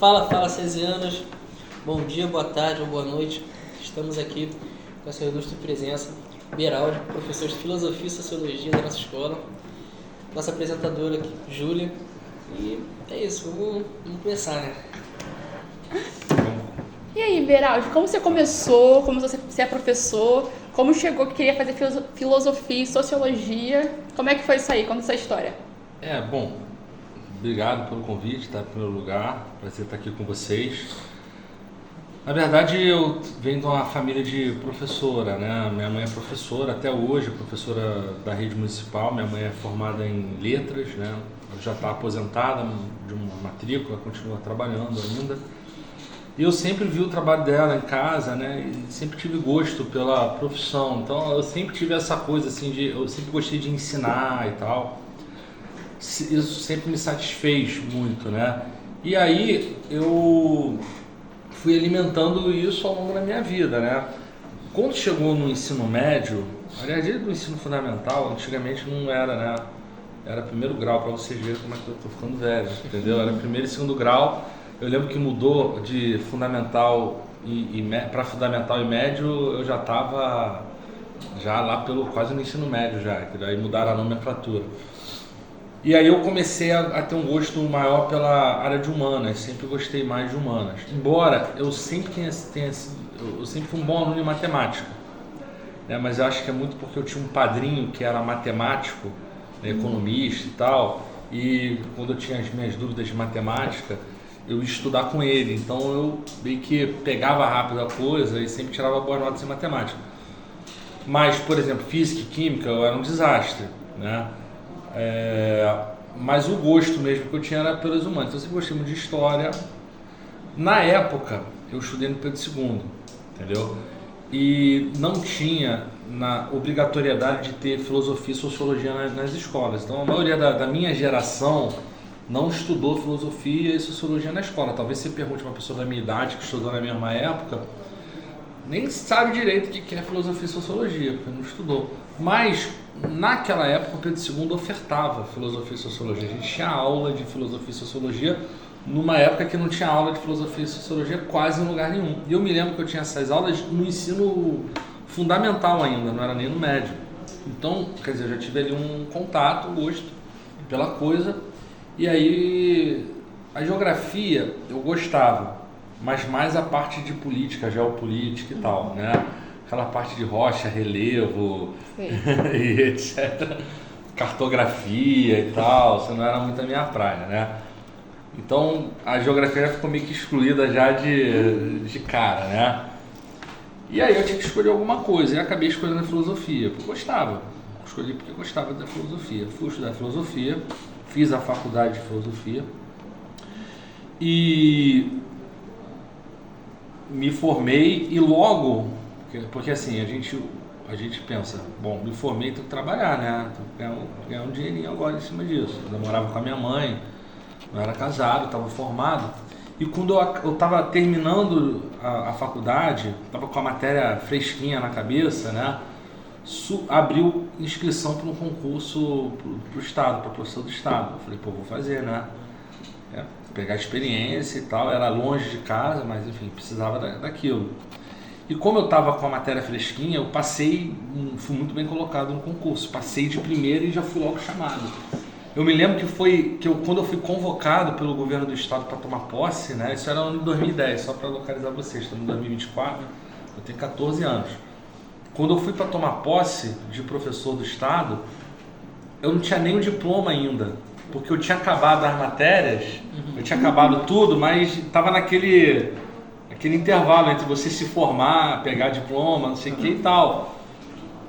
Fala, Cesianos. Bom dia, boa tarde ou boa noite. Estamos aqui com essa ilustre presença, Beraldi, professor de Filosofia e Sociologia da nossa escola, nossa apresentadora aqui, Júlia. E é isso, vamos começar, né? E aí, Beraldi, como você começou? Como você é professor? Como chegou que queria fazer filosofia e sociologia? Como é que foi isso aí? Conta essa história. Bom, obrigado pelo convite, tá? Em primeiro lugar, prazer estar aqui com vocês. Na verdade, eu venho de uma família de professora, né? Minha mãe é professora, até hoje, professora da rede municipal. Minha mãe é formada em letras, né? Já está aposentada de uma matrícula, continua trabalhando ainda. E eu sempre vi o trabalho dela em casa, né? E sempre tive gosto pela profissão. Então, eu sempre tive essa coisa assim eu sempre gostei de ensinar e tal. Isso sempre me satisfez muito, né? E aí eu fui alimentando isso ao longo da minha vida, né? Quando chegou no ensino médio, aliás, desde o ensino fundamental, antigamente não era, né? Era primeiro grau, para vocês verem como é que eu tô ficando velho, entendeu? Era primeiro e segundo grau. Eu lembro que mudou de fundamental para fundamental e médio, eu já estava já lá pelo quase no ensino médio já, que daí mudaram a nomenclatura. E aí eu comecei a ter um gosto maior pela área de humanas, sempre gostei mais de humanas. Embora eu sempre eu sempre fui um bom aluno em matemática, né? Mas eu acho que é muito porque eu tinha um padrinho que era matemático, né, economista e tal, e quando eu tinha as minhas dúvidas de matemática, eu ia estudar com ele, então eu meio que pegava rápido a coisa e sempre tirava boas notas em matemática. Mas, por exemplo, física e química eu era um desastre, né? Mas o gosto mesmo que eu tinha era pelas humanas, então eu sempre gostei muito de história. Na época, eu estudei no Pedro II, entendeu? E não tinha na obrigatoriedade de ter filosofia e sociologia nas escolas. Então a maioria da minha geração não estudou filosofia e sociologia na escola. Talvez você pergunte uma pessoa da minha idade que estudou na mesma época, nem sabe direito o que é filosofia e sociologia, porque não estudou. Mas naquela época o Pedro II ofertava filosofia e sociologia. A gente tinha aula de filosofia e sociologia numa época que não tinha aula de filosofia e sociologia quase em lugar nenhum. E eu me lembro que eu tinha essas aulas no ensino fundamental ainda, não era nem no médio. Então, quer dizer, eu já tive ali um contato, um gosto pela coisa. E aí, a geografia eu gostava, mas mais a parte de política, geopolítica e tal, né? Aquela parte de rocha, relevo e etc. Cartografia e tal, isso não era muito a minha praia, né? Então, a geografia já ficou meio que excluída já de cara, né? E aí eu tinha que escolher alguma coisa, e acabei escolhendo a filosofia, porque eu gostava. Escolhi porque eu gostava da filosofia. Fui estudar filosofia, fiz a faculdade de filosofia e me formei e logo, porque assim, a gente pensa, bom, me formei, tenho que trabalhar, né? Tenho que ganhar um dinheirinho agora em cima disso. Eu morava com a minha mãe, eu era casado, estava formado. E quando eu estava terminando a faculdade, estava com a matéria fresquinha na cabeça, né? Abriu inscrição para um concurso para o Estado, para professor do Estado. Eu falei, pô, vou fazer, né? Pegar experiência e tal, era longe de casa, mas enfim, precisava daquilo. E como eu estava com a matéria fresquinha, eu fui muito bem colocado no concurso. Passei de primeira e já fui logo chamado. Eu me lembro quando eu fui convocado pelo governo do estado para tomar posse, né? Isso era no ano de 2010, só para localizar vocês, estamos em 2024, eu tenho 14 anos. Quando eu fui para tomar posse de professor do estado, eu não tinha nem o diploma ainda, porque eu tinha acabado as matérias, eu tinha acabado tudo, mas estava naquele intervalo entre você se formar, pegar diploma, não sei o que e tal.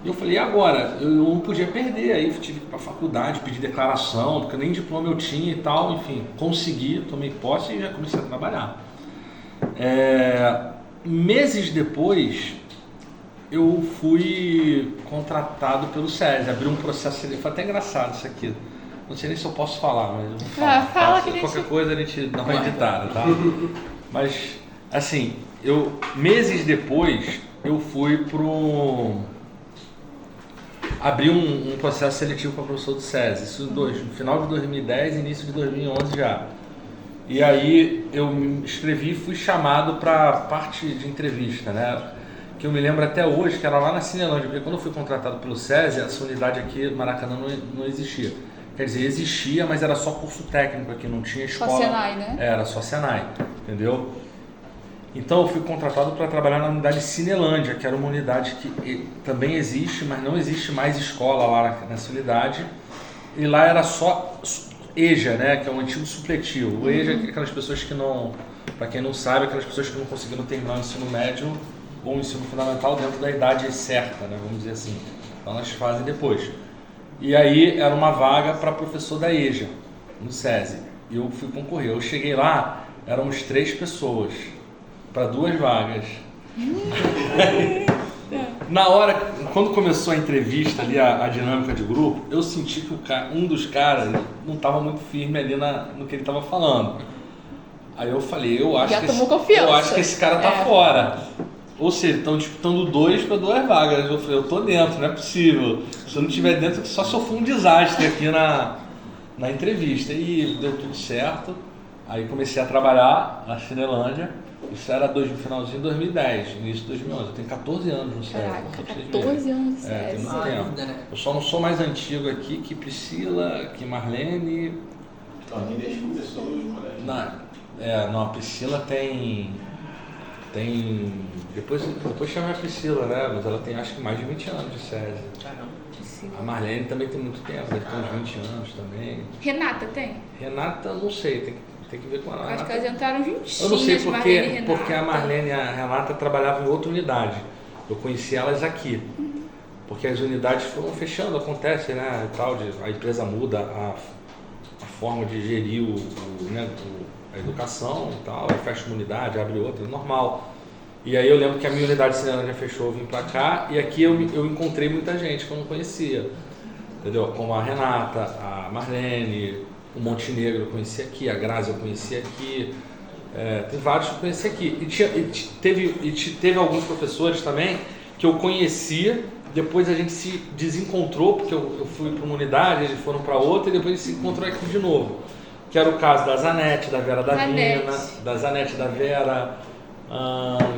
E eu falei, e agora? Eu não podia perder, aí eu tive que ir para a faculdade, pedir declaração, porque nem diploma eu tinha e tal, enfim, consegui, tomei posse e já comecei a trabalhar. Meses depois, eu fui contratado pelo SESI, abri um processo, foi até engraçado isso aqui, não sei nem se eu posso falar, mas eu vou falar. Fala que qualquer coisa a gente dá uma editada, tá? Mas, assim, meses depois, eu fui abri um processo seletivo para professor do SESI, isso no final de 2010 início de 2011 já. E aí eu me inscrevi e fui chamado para parte de entrevista, né? Que eu me lembro até hoje, que era lá na Cinelândia, porque quando eu fui contratado pelo SESI, essa unidade aqui no Maracanã não existia. Quer dizer, existia, mas era só curso técnico aqui, não tinha escola. Só Senai, né? Era só Senai, entendeu? Então eu fui contratado para trabalhar na unidade Cinelândia, que era uma unidade que também existe, mas não existe mais escola lá nessa unidade. E lá era só EJA, né, que é um antigo supletivo. O EJA é aquelas pessoas que não, para quem não sabe, aquelas pessoas que não conseguiram terminar o ensino médio ou o ensino fundamental dentro da idade certa, né, vamos dizer assim. Então elas fazem depois. E aí era uma vaga para professor da EJA, no SESI. E eu fui concorrer. Eu cheguei lá, éramos 3 pessoas para 2 vagas. Na hora, quando começou a entrevista ali, a dinâmica de grupo, eu senti que um dos caras não estava muito firme ali no que ele estava falando. Aí eu falei, eu acho que esse cara tá fora. Ou seja, estão disputando 2 para 2 vagas. Eu falei, eu tô dentro, não é possível. Se eu não estiver dentro, só se eu for um desastre aqui na entrevista. E deu tudo certo. Aí comecei a trabalhar na Cinelândia. Isso era finalzinho de 2010, início de 2011. Eu tenho 14 anos no SESI. Caraca, 14 anos no SESI. Tem muito tempo. Eu só não sou mais antigo aqui que Priscila, que Marlene. Então, aqui desde que começou o colégio. Não, a Priscila tem. Depois chama a Priscila, né? Mas ela tem acho que mais de 20 anos de SESI. A Marlene também tem muito tempo, deve ter uns 20 anos também. Renata tem? Renata, não sei, tem que ver com ela. Acho que elas entraram juntinhas. Eu não sei porque a Marlene e a Renata trabalhavam em outra unidade. Eu conheci elas aqui. Porque as unidades foram fechando, acontece, né? A empresa muda a forma de gerir a educação e tal, aí fecha uma unidade, abre outra, normal. E aí eu lembro que a minha unidade de cinema já fechou, eu vim pra cá, e aqui eu encontrei muita gente que eu não conhecia, entendeu? Como a Renata, a Marlene, o Montenegro eu conheci aqui, a Grazi eu conheci aqui, tem vários que eu conheci aqui. E teve alguns professores também que eu conhecia, depois a gente se desencontrou, porque eu fui para uma unidade, eles foram para outra, e depois a gente se encontrou aqui de novo. Que era o caso da Zanete, da Vera Davina, da Zanete, da Vera,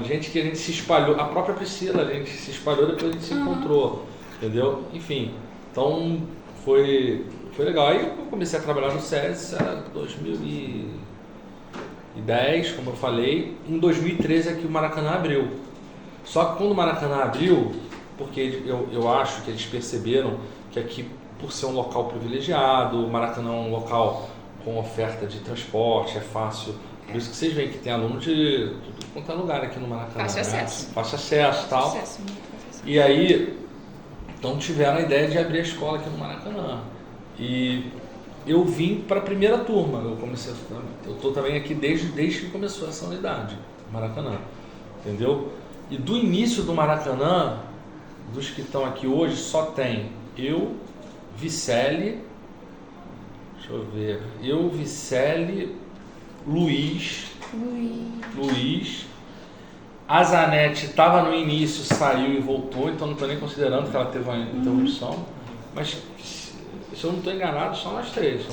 gente que a gente se espalhou, a própria Priscila, a gente se espalhou, depois a gente se encontrou, entendeu? Enfim, então foi legal. Aí eu comecei a trabalhar no SESI, era 2010, como eu falei. Em 2013 é que o Maracanã abriu. Só que quando o Maracanã abriu, porque eu acho que eles perceberam que aqui, por ser um local privilegiado, o Maracanã é um local com oferta de transporte, é fácil. Por isso que vocês veem que tem aluno de tudo quanto é lugar aqui no Maracanã. Fácil acesso. Fácil acesso e tal. Muito fácil acesso. E aí, então tiveram a ideia de abrir a escola aqui no Maracanã. E eu vim para a primeira turma. Eu estou também aqui desde que começou essa unidade, Maracanã. Entendeu? E do início do Maracanã, dos que estão aqui hoje, só tem eu, Vicelli, Luiz, a Zanete estava no início, saiu e voltou, então não estou nem considerando que ela teve uma interrupção, mas se eu não estou enganado, só nós 3.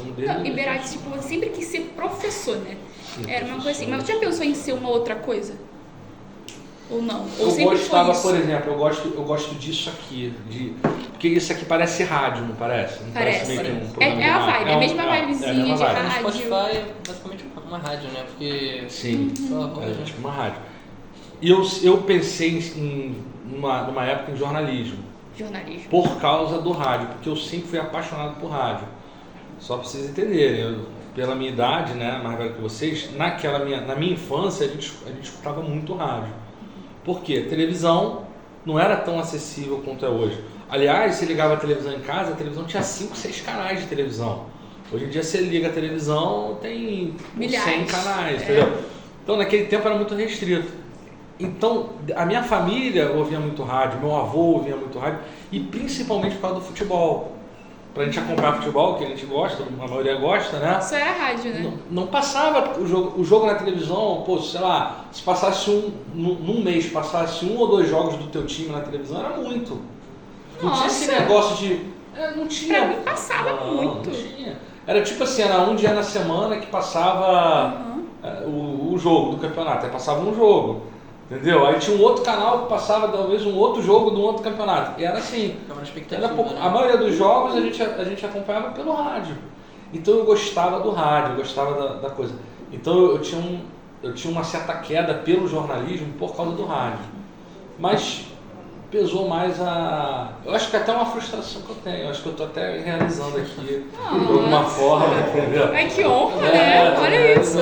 E Berardi, tipo, sempre quis ser professor, né? Era uma coisa assim, mas você já pensou em ser uma outra coisa? Ou não? Ou eu gostava, por exemplo, eu gosto disso aqui, porque isso aqui parece rádio, não parece? Não parece meio que um programa é a vibe, a mesma vibezinha de rádio. O Spotify é basicamente uma rádio, né? Porque sim, é tipo uma rádio. E eu pensei numa época em jornalismo. Por causa do rádio, porque eu sempre fui apaixonado por rádio. Só para vocês entenderem, pela minha idade, né, mais velho que vocês, na minha infância a gente escutava muito rádio. Por quê? A televisão não era tão acessível quanto é hoje. Aliás, você ligava a televisão em casa, a televisão tinha 5, 6 canais de televisão. Hoje em dia você liga a televisão, tem milhares, 100 canais, entendeu? Então naquele tempo era muito restrito. Então a minha família ouvia muito rádio, meu avô ouvia muito rádio, e principalmente por causa do futebol. Pra gente acompanhar futebol, que a gente gosta, a maioria gosta, né? Isso era rádio, né? Não passava o jogo na televisão, pô, sei lá, se passasse num mês, passasse 1 ou 2 jogos do teu time na televisão, era muito. Não tinha esse negócio de... não tinha. Pra mim passava muito. Não tinha. Era tipo assim, era um dia na semana que passava o jogo do campeonato. Aí passava um jogo, entendeu? Aí tinha um outro canal que passava talvez um outro jogo de um outro campeonato. E era assim. Ficava na expectativa, Era pouco, né? a maioria dos jogos a gente acompanhava pelo rádio. Então eu gostava do rádio, eu gostava da coisa. Então eu tinha uma certa queda pelo jornalismo por causa do rádio. Mas pesou mais eu acho que até uma frustração que eu tenho. Eu acho que eu estou até realizando aqui de alguma forma, entendeu? Ai, que honra, né? Olha isso.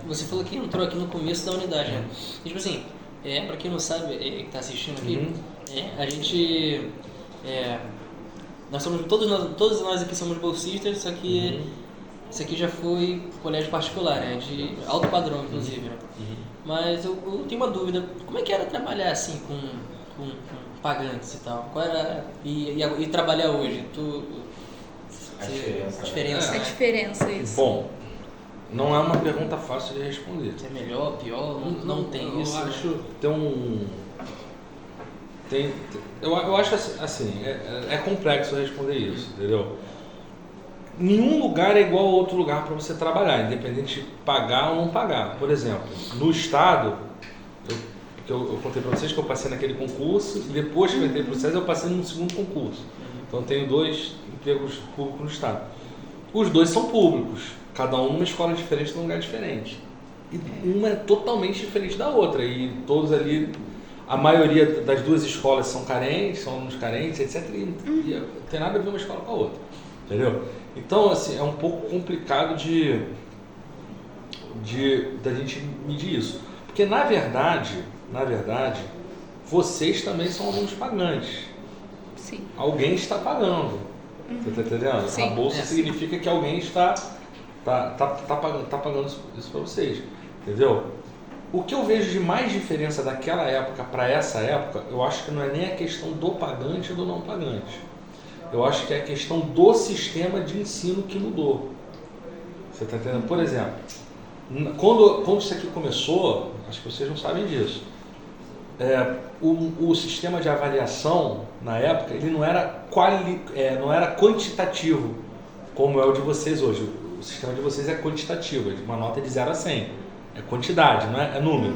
Você falou que entrou aqui no começo da unidade, né? E, tipo assim, pra quem não sabe, que está assistindo aqui, a gente... todos nós aqui somos bolsistas, só que isso aqui já foi colégio particular, né? De alto padrão, inclusive, né? Mas eu tenho uma dúvida, como é que era trabalhar assim com pagantes e tal? Qual era... E trabalhar hoje? A diferença, A né? diferença, isso. Bom, não é uma pergunta fácil de responder. Se é melhor, pior, não tem isso. Eu né? acho eu acho assim, é complexo responder isso, entendeu? Nenhum lugar é igual a outro lugar para você trabalhar, independente de pagar ou não pagar. Por exemplo, no estado, eu contei para vocês que eu passei naquele concurso, e depois que eu entrei para o SES, eu passei no segundo concurso. Então eu tenho 2 empregos públicos no estado. Os 2 são públicos, cada um numa escola diferente, num lugar diferente. E uma é totalmente diferente da outra, e todos ali... A maioria das 2 escolas são carentes, são alunos carentes, etc. E não tem nada a ver uma escola com a outra, entendeu? Então, assim, é um pouco complicado da gente medir isso. Porque, na verdade, vocês também são alunos pagantes. Sim. Alguém está pagando. Você está entendendo? Sim. A bolsa significa que alguém está pagando isso para vocês, entendeu? O que eu vejo de mais diferença daquela época para essa época, eu acho que não é nem a questão do pagante ou do não pagante. Eu acho que é a questão do sistema de ensino que mudou. Você está entendendo? Por exemplo, quando isso aqui começou, acho que vocês não sabem disso, o sistema de avaliação, na época, ele não era quantitativo, como é o de vocês hoje. O sistema de vocês é quantitativo, é uma nota de 0 a 100. É quantidade, não é número.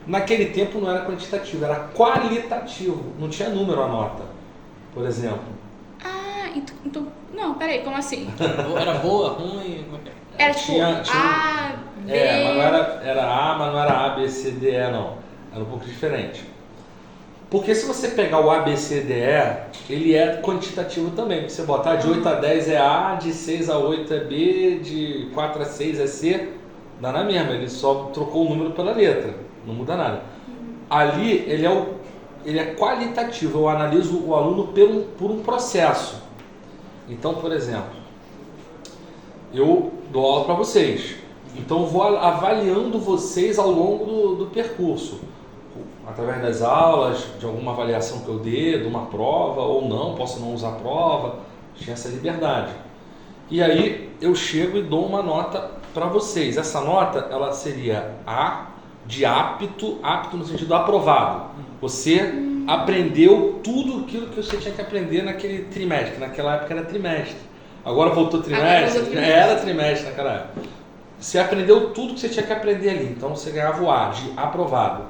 Naquele tempo não era quantitativo, era qualitativo. Não tinha número a nota, por exemplo. Então... Não, peraí, como assim? Era boa, ruim? Era tipo A, B... mas não era A, mas não era A, B, C, D, E, não. Era um pouco diferente. Porque se você pegar o A, B, C, D, E, ele é quantitativo também. Você botar de 8 a 10 é A, de 6 a 8 é B, de 4 a 6 é C... Dá na mesma, ele só trocou o número pela letra, não muda nada. Ali, ele é qualitativo, eu analiso o aluno por um processo. Então, por exemplo, eu dou aula para vocês, então eu vou avaliando vocês ao longo do percurso, através das aulas, de alguma avaliação que eu dê, de uma prova ou não, posso não usar prova, tinha essa liberdade. E aí eu chego e dou uma nota para vocês. Essa nota, ela seria A de apto no sentido aprovado. Você aprendeu tudo aquilo que você tinha que aprender naquele trimestre, que naquela época era trimestre. Agora voltou trimestre? Era trimestre naquela época. Você aprendeu tudo que você tinha que aprender ali, então você ganhava o A de aprovado.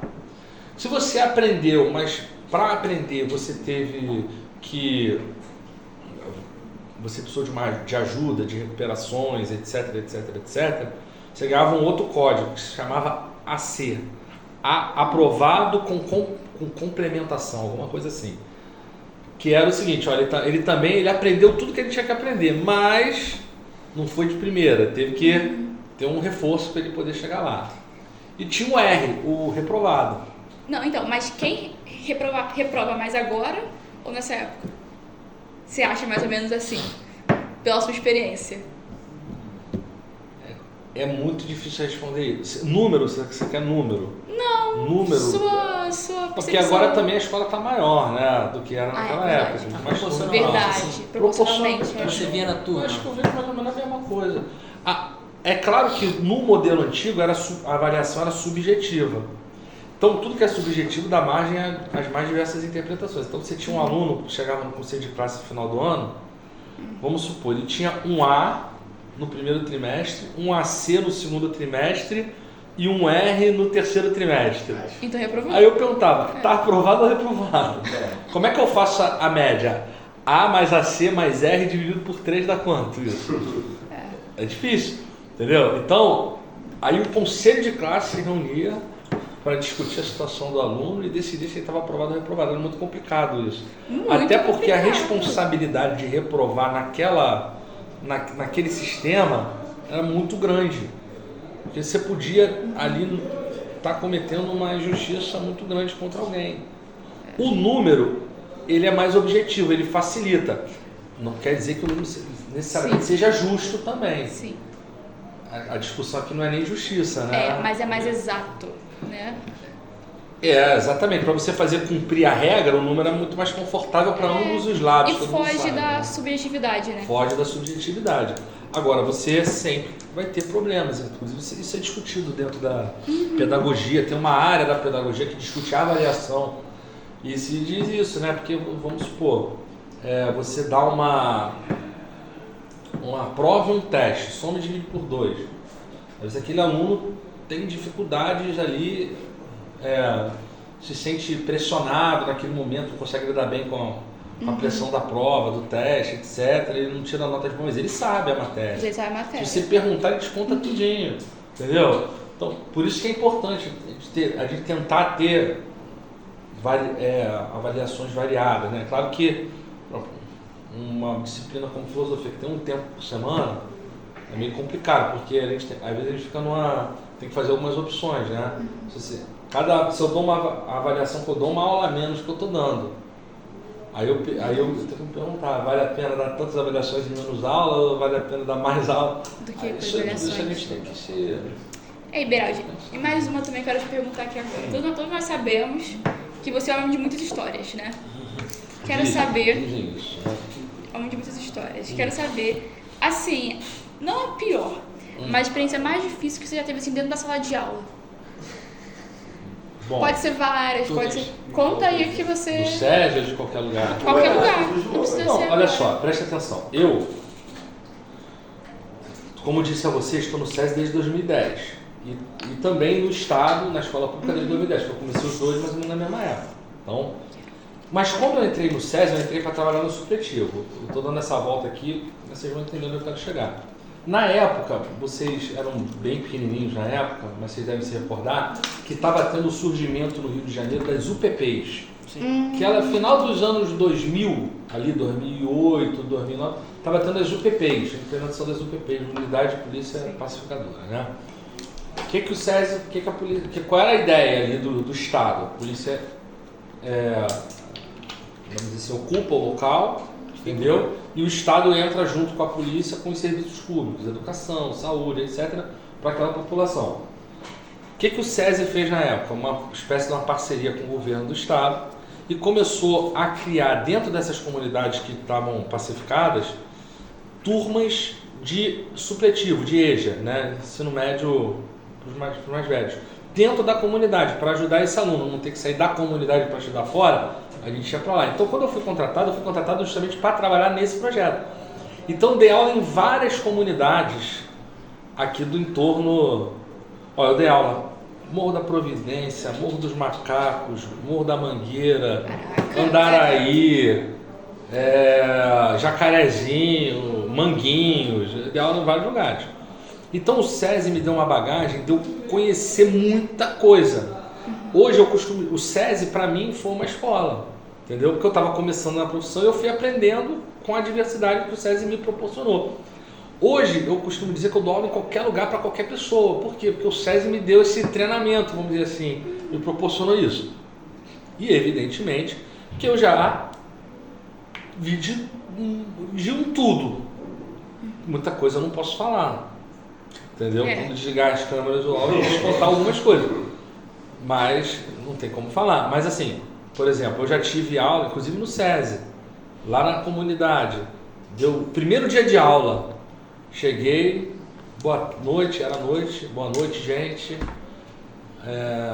Se você aprendeu, mas para aprender você teve que... Você precisou de ajuda, de recuperações, etc, você ganhava um outro código que se chamava AC. Aprovado com complementação, alguma coisa assim. Que era o seguinte, olha, ele aprendeu tudo que ele tinha que aprender, mas não foi de primeira, teve que ter um reforço para ele poder chegar lá. E tinha o R, o reprovado. Não, então, mas quem reprova mais agora ou nessa época? Você acha mais ou menos assim, pela sua experiência? É muito difícil responder isso. Número, você quer número? Não, número. Sua Porque agora também a escola está maior, né, do que era naquela época. Verdade, Mais verdade, proporcionalmente. Você via na turma? Eu acho que eu vejo mais ou menos a mesma coisa. É claro que no modelo antigo a avaliação era subjetiva. Então, tudo que é subjetivo dá margem às mais diversas interpretações. Então, você tinha um aluno que chegava no conselho de classe no final do ano, Vamos supor, ele tinha um A no primeiro trimestre, um AC no segundo trimestre e um R no terceiro trimestre. Então reprovou. Aí eu perguntava, tá aprovado ou reprovado? Como é que eu faço a média? A mais AC mais R dividido por 3 dá quanto isso? É difícil, entendeu? Então, aí o conselho de classe se reunia para discutir a situação do aluno e decidir se ele estava aprovado ou reprovado. Era muito complicado isso. Até porque a responsabilidade de reprovar naquele sistema era muito grande. Porque você podia ali estar cometendo uma injustiça muito grande contra alguém. O número, ele é mais objetivo, ele facilita. Não quer dizer que o número necessariamente seja justo também. Sim. A discussão aqui não é nem justiça, né? Mas é mais exato, né? Exatamente. Para você fazer cumprir a regra, o número é muito mais confortável para ambos os lados. E foge da subjetividade, né? Foge da subjetividade. Agora, você sempre vai ter problemas. Inclusive, isso é discutido dentro da pedagogia. Tem uma área da pedagogia que discute a avaliação. E se diz isso, né? Porque, vamos supor, você dá uma prova e um teste, soma e divide por 2. Às vezes aquele aluno tem dificuldades ali, se sente pressionado naquele momento, não consegue lidar bem com a pressão da prova, do teste, etc. Ele não tira a nota de bom, mas ele sabe a matéria. Ele sabe a matéria. Se você perguntar, ele desconta tudinho, entendeu? Então, por isso que é importante a gente tentar ter avaliações variadas, né? Claro que uma disciplina como filosofia que tem um tempo por semana é meio complicado, porque às vezes a gente fica tem que fazer algumas opções, né? Se eu dou uma avaliação, que eu dou uma aula a menos que eu estou dando, aí eu tenho que me perguntar, vale a pena dar tantas avaliações e menos aula, ou vale a pena dar mais aula? Do que Isso a gente tem que se... Ei, Beraldi, e mais uma também que eu quero te perguntar aqui agora. Todos nós sabemos que você é homem de muitas histórias, né? Quero saber... Homem de muitas histórias. Quero saber, assim, não a pior, mas a experiência mais difícil que você já teve assim, dentro da sala de aula. Bom, pode ser várias, pode ser... Conta aí o que você... Do SESI ou de qualquer lugar? Qualquer lugar. Não precisa ser... Olha só, presta atenção. Eu, como disse a vocês, estou no SESI desde 2010. E também no Estado, na escola pública desde 2010, porque eu comecei os dois mais ou menos na mesma época. Então, mas quando eu entrei no SESI, eu entrei para trabalhar no supletivo. Eu estou dando essa volta aqui, vocês vão entender onde eu quero chegar. Na época, vocês eram bem pequenininhos na época, mas vocês devem se recordar, que estava tendo o surgimento no Rio de Janeiro das UPPs. Que era final dos anos 2000, ali 2008, 2009, estava tendo as UPPs, a implementação das UPPs, Unidade de Polícia Pacificadora, né? O SESI, a polícia, qual era a ideia ali do Estado? A polícia, vamos dizer assim, ocupa o local, entendeu? E o Estado entra junto com a polícia com os serviços públicos, educação, saúde, etc., para aquela população. O que o SESI fez na época? Uma espécie de uma parceria com o governo do Estado e começou a criar, dentro dessas comunidades que estavam pacificadas, turmas de supletivo, de EJA, né? Ensino médio para os mais velhos, dentro da comunidade, para ajudar esse aluno, não ter que sair da comunidade para estudar fora, a gente ia para lá. Então, quando eu fui contratado justamente para trabalhar nesse projeto. Então, dei aula em várias comunidades aqui do entorno. Olha, eu dei aula Morro da Providência, Morro dos Macacos, Morro da Mangueira, Andaraí, Jacarezinho, Manguinhos, eu dei aula em vários lugares. Então o SESI me deu uma bagagem de eu conhecer muita coisa. Hoje o SESI para mim foi uma escola, entendeu? Porque eu estava começando na profissão e eu fui aprendendo com a diversidade que o SESI me proporcionou. Hoje eu costumo dizer que eu dou aula em qualquer lugar para qualquer pessoa. Por quê? Porque o SESI me deu esse treinamento, vamos dizer assim, me proporcionou isso. E evidentemente que eu já vi de um tudo. Muita coisa eu não posso falar. Entendeu? Quando desligar as câmeras do áudio, eu vou contar algumas coisas. Mas não tem como falar. Mas assim, por exemplo, eu já tive aula, inclusive no SESI, lá na comunidade. Deu primeiro dia de aula. Cheguei, boa noite, era noite, boa noite, gente.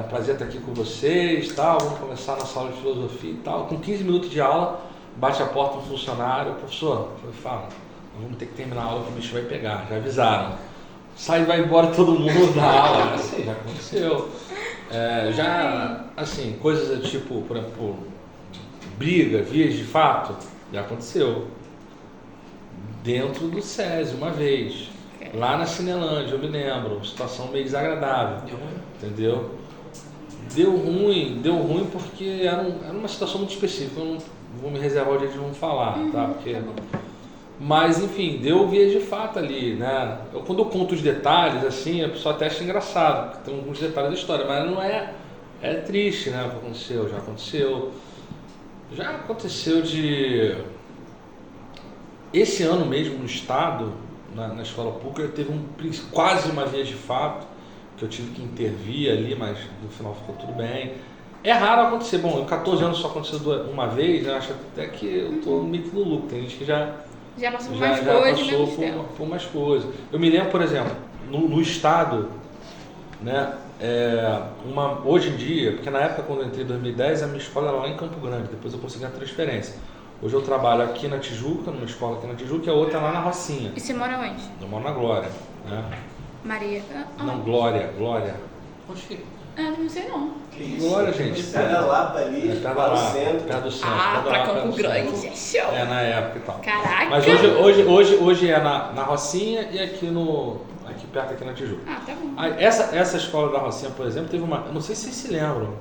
Prazer estar aqui com vocês, tal. Vamos começar nossa aula de filosofia e tal. Com 15 minutos de aula, bate a porta um funcionário, professor, fala, vamos ter que terminar a aula que o bicho vai pegar, já avisaram. Sai e vai embora todo mundo da aula, assim, já aconteceu. Assim, coisas do tipo, por exemplo, briga, vias de fato, já aconteceu. Dentro do SESI, uma vez. Lá na Cinelândia, eu me lembro, situação meio desagradável. Entendeu? Deu ruim porque era uma situação muito específica, eu não vou me reservar o dia de não falar, tá? Porque... Mas, enfim, deu via de fato ali, né? Quando eu conto os detalhes, assim, a pessoa até acha engraçado, porque tem alguns detalhes da história, mas não é... É triste, né, o que aconteceu, já aconteceu de... Esse ano mesmo, no estado, na escola pública, teve quase uma via de fato, que eu tive que intervir ali, mas no final ficou tudo bem. É raro acontecer, bom, em 14 anos só aconteceu uma vez, eu acho até que eu tô meio que no lucro, tem gente que já passou por mais coisas, já passou por mais coisas. Eu me lembro, por exemplo, no estado, né, hoje em dia, porque na época quando eu entrei em 2010, a minha escola era lá em Campo Grande, depois eu consegui a transferência. Hoje eu trabalho aqui na Tijuca, numa escola aqui na Tijuca, e a outra é lá na Rocinha. E você mora onde? Eu moro na Glória, né? Maria. Não, Glória. Onde fica? Não sei não. Glória, gente. Perto da Lapa ali, Perto lá do no centro. Perto do centro. Pra Campo Grande, é show. Na época e tal. Caraca. Mas hoje é na Rocinha e aqui perto aqui na Tijuca. Tá bom. Essa escola da Rocinha, por exemplo, teve uma... Não sei se vocês se lembram.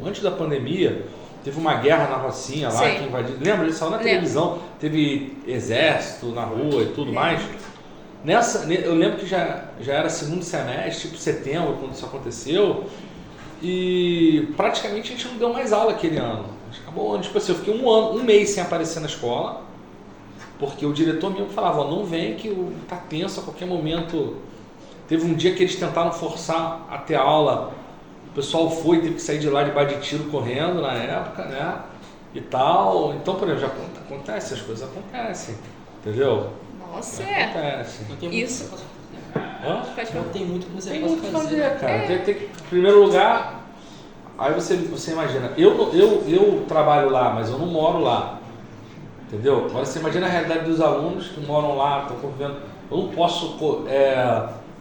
Antes da pandemia, teve uma guerra na Rocinha lá que invadiu. Lembra? Ele saiu na televisão. Teve exército na rua e tudo mais. Eu lembro que já era segundo semestre, tipo setembro, quando isso aconteceu. E praticamente a gente não deu mais aula aquele ano. A gente acabou o ano. Tipo assim, eu fiquei um mês sem aparecer na escola. Porque o diretor mesmo falava, não vem que tá tenso a qualquer momento. Teve um dia que eles tentaram forçar a ter aula. O pessoal teve que sair de lá debaixo de tiro correndo na época, né? E tal. Então, por exemplo, já acontece, as coisas acontecem. Entendeu? Nossa, acontece. Não tem isso. Não tem muito que você Tem possa muito fazer. cara. Tem que, em primeiro lugar, aí você imagina, eu trabalho lá, mas eu não moro lá. Entendeu? Agora você imagina a realidade dos alunos que moram lá, estão convivendo. Eu não posso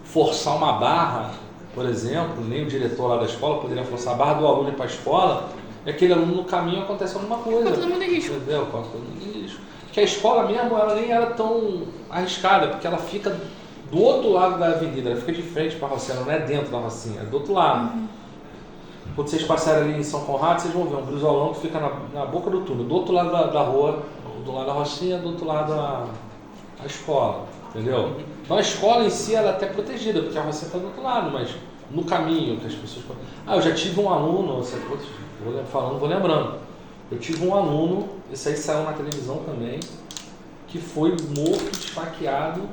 forçar uma barra, por exemplo, nem o diretor lá da escola poderia forçar a barra do aluno ir para a escola, e aquele aluno no caminho acontece alguma coisa. Coloca todo mundo em risco. Entendeu? Coloca todo mundo em risco. Porque a escola mesmo, ela nem era tão arriscada, porque ela fica do outro lado da avenida, ela fica de frente para a Rocinha, ela não é dentro da Rocinha, é do outro lado. Quando vocês passarem ali em São Conrado, vocês vão ver um brisolão que fica na boca do túnel, do outro lado da rua, do lado da Rocinha, do outro lado a escola, entendeu? Então a escola em si ela é até protegida, porque a Rocinha está do outro lado, mas no caminho que as pessoas... eu já tive um aluno, vou lembrando, eu tive um aluno, esse aí saiu na televisão também, que foi morto, esfaqueado,